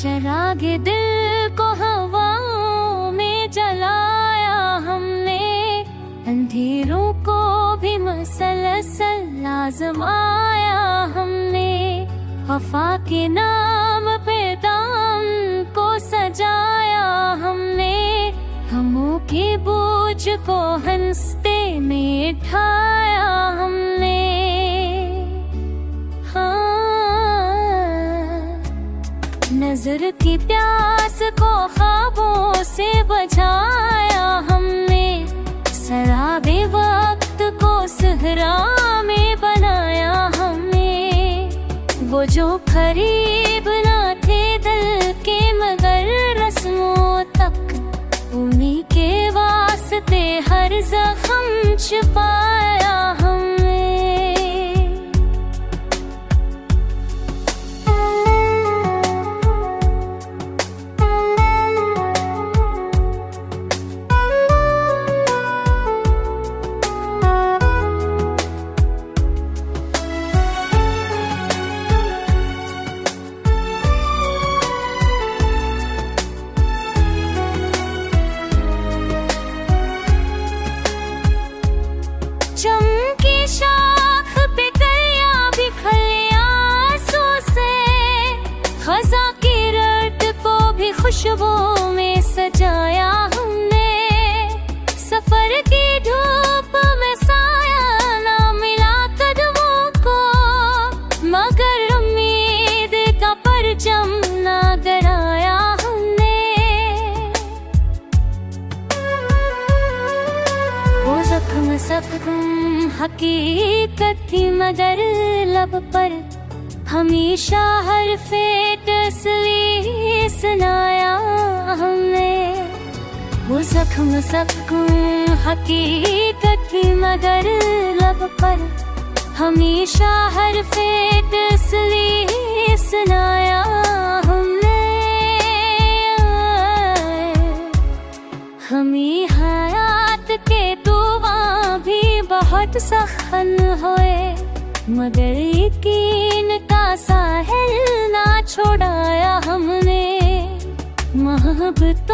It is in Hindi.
चरागे दिल को हवाओं में जलाया हमने, अंधेरों को भी मसलसल आजमाया हमने। वफा के नाम पे दाम को सजाया हमने, गमों के बोझ को हंसते में ढाया हमने। नजर की प्यास को ख्वाबों से बचाया हमने, शराबे वक्त को सहरा में बनाया हमने। वो जो करीब ना थे दिल के मगर रस्मों तक, उन्हीं के वास्ते हर जख्म छुपाया हमने। चमकी शाख पे कलियां बिखरी आंसू से, खज़ा की रट को भी खुशबू में सजाया हमने। सफर की धूप में साया ना मिला कदमों को, मगर उम्मीद का परचम ना गराया हमने। वो जख्म सब हकीकत थी मगर लब पर हमेशा हर्फ़े तस्वीर सुनाया हमने। वो जख्म सबको हकीकत थी मगर लब पर हमेशा हर्फ़े तस्वीर सुनाया हमने। हमें हयात के दुआ भी बहुत सखन होए, मगर यकीन का साहिल ना छोड़ाया हमने। मोहब्बत